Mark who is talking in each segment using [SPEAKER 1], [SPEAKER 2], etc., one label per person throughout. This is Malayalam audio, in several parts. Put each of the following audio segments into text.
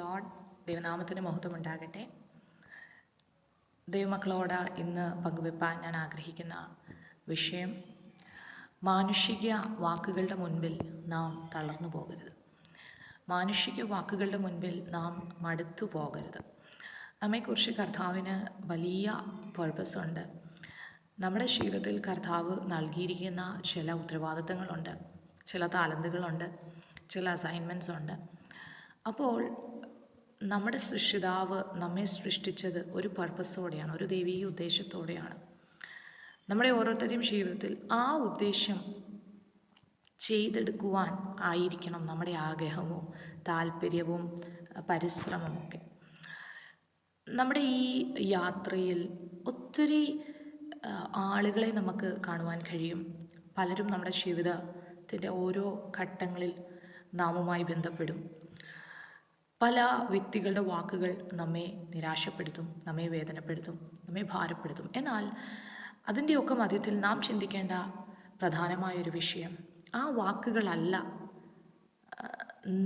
[SPEAKER 1] ലോർഡ്, ദൈവനാമത്തിന് മഹത്വമുണ്ടാകട്ടെ. ദൈവമക്കളോട് ഇന്ന് പങ്കുവെപ്പാൻ ഞാൻ ആഗ്രഹിക്കുന്ന വിഷയം, മാനുഷിക വാക്കുകളുടെ മുൻപിൽ നാം തളർന്നു പോകരുത്. മാനുഷിക വാക്കുകളുടെ മുൻപിൽ നാം മടുത്തു പോകരുത്. നമ്മെക്കുറിച്ച് കർത്താവിന് വലിയ പർപ്പസുണ്ട്. നമ്മുടെ ജീവിതത്തിൽ കർത്താവ് നൽകിയിരിക്കുന്ന ചില ഉത്തരവാദിത്തങ്ങളുണ്ട്, ചില താലന്തുകളുണ്ട്, ചില അസൈൻമെൻറ്റ്സ് ഉണ്ട്. അപ്പോൾ നമ്മുടെ സൃഷ്ടിതാവ് നമ്മെ സൃഷ്ടിച്ചത് ഒരു പർപ്പസോടെയാണ്, ഒരു ദൈവീക ഉദ്ദേശത്തോടെയാണ്. നമ്മുടെ ഓരോരുത്തരുടെയും ജീവിതത്തിൽ ആ ഉദ്ദേശം ചെയ്തെടുക്കുവാൻ ആയിരിക്കണം നമ്മുടെ ആഗ്രഹവും താല്പര്യവും പരിശ്രമമൊക്കെ. നമ്മുടെ ഈ യാത്രയിൽ ഒത്തിരി ആളുകളെ നമുക്ക് കാണുവാൻ കഴിയും. പലരും നമ്മുടെ ജീവിതത്തിൻ്റെ ഓരോ ഘട്ടങ്ങളിൽ നാമുമായി ബന്ധപ്പെടും. പല വ്യക്തികളുടെ വാക്കുകൾ നമ്മെ നിരാശപ്പെടുത്തും, നമ്മെ വേദനപ്പെടുത്തും, നമ്മെ ഭാരപ്പെടുത്തും. എന്നാൽ അതിൻ്റെയൊക്കെ മധ്യത്തിൽ നാം ചിന്തിക്കേണ്ട പ്രധാനമായൊരു വിഷയം, ആ വാക്കുകളല്ല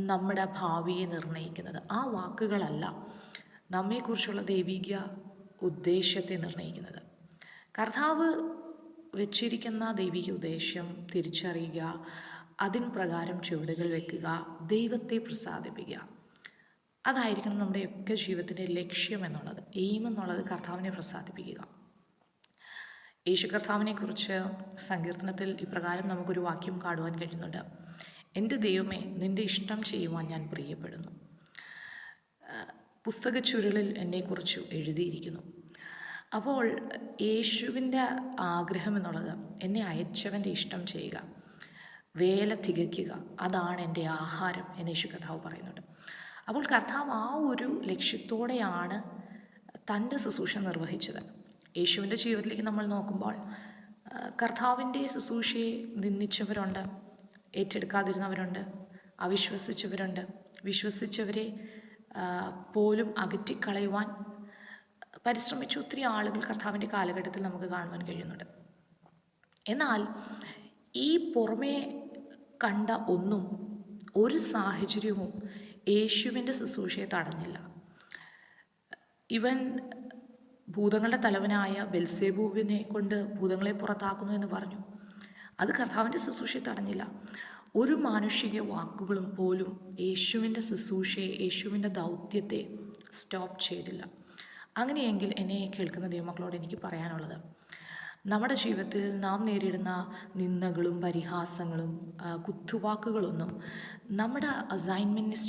[SPEAKER 1] നമ്മുടെ ഭാവിയെ നിർണ്ണയിക്കുന്നത്. ആ വാക്കുകളല്ല നമ്മെക്കുറിച്ചുള്ള ദൈവിക ഉദ്ദേശത്തെ നിർണ്ണയിക്കുന്നത്. കർത്താവ് വെച്ചിരിക്കുന്ന ദൈവിക ഉദ്ദേശം തിരിച്ചറിയുക, അതിന് പ്രകാരം ചുവടുകൾ വെക്കുക, ദൈവത്തെ പ്രസാദിപ്പിക്കുക. അതായിരിക്കണം നമ്മുടെയൊക്കെ ജീവിതത്തിൻ്റെ ലക്ഷ്യം എന്നുള്ളത്, എയിം എന്നുള്ളത്. കർത്താവിനെ പ്രസാദിപ്പിക്കുക. യേശു കർത്താവിനെക്കുറിച്ച് സങ്കീർത്തനത്തിൽ ഇപ്രകാരം നമുക്കൊരു വാക്യം കാണുവാൻ കഴിയുന്നുണ്ട്: എൻ്റെ ദൈവമേ, നിൻ്റെ ഇഷ്ടം ചെയ്യുവാൻ ഞാൻ പ്രിയപ്പെടുന്നു. പുസ്തക ചുരുളിൽ എന്നെക്കുറിച്ച് എഴുതിയിരിക്കുന്നു. അപ്പോൾ യേശുവിൻ്റെ ആഗ്രഹം എന്നുള്ളത് എന്നെ അയച്ചവൻ്റെ ഇഷ്ടം ചെയ്യുക, വേല തികയ്ക്കുക, അതാണ് എൻ്റെ ആഹാരം എന്ന് യേശു കർത്താവ് പറയുന്നുണ്ട്. അപ്പോൾ കർത്താവ് ആ ഒരു ലക്ഷ്യത്തോടെയാണ് തൻ്റെ ശുശ്രൂഷ നിർവഹിച്ചത്. യേശുവിൻ്റെ ജീവിതത്തിലേക്ക് നമ്മൾ നോക്കുമ്പോൾ കർത്താവിൻ്റെ ശുശ്രൂഷയെ നിന്ദിച്ചവരുണ്ട്, ഏറ്റെടുക്കാതിരുന്നവരുണ്ട്, അവിശ്വസിച്ചവരുണ്ട്, വിശ്വസിച്ചവരെ പോലും അകറ്റിക്കളയുവാൻ പരിശ്രമിച്ച ഒത്തിരി ആളുകൾ കർത്താവിൻ്റെ കാലഘട്ടത്തിൽ നമുക്ക് കാണുവാൻ കഴിയുന്നുണ്ട്. എന്നാൽ ഈ പുറമേ കണ്ട ഒന്നും, ഒരു സാഹചര്യവും യേശുവിൻ്റെ ശുശ്രൂഷയെ തടഞ്ഞില്ല. ഇവൻ ഭൂതങ്ങളുടെ തലവനായ ബെൽസെബൂബിനെ കൊണ്ട് ഭൂതങ്ങളെ പുറത്താക്കുന്നു എന്ന് പറഞ്ഞു. അത് കർത്താവിൻ്റെ ശുശ്രൂഷയെ തടഞ്ഞില്ല. ഒരു മാനുഷിക വാക്കുകളും പോലും യേശുവിൻ്റെ ശുശ്രൂഷയെ, യേശുവിൻ്റെ ദൗത്യത്തെ സ്റ്റോപ്പ് ചെയ്തില്ല. അങ്ങനെയെങ്കിൽ എന്നെ കേൾക്കുന്ന ദൈവമക്കളോട് എനിക്ക് പറയാനുള്ളത്, നമ്മുടെ ജീവിതത്തിൽ നാം നേരിടുന്ന നിന്ദകളും പരിഹാസങ്ങളും കുത്തുവാക്കുകളൊന്നും നമ്മുടെ അസൈൻമെൻറ്റിനെ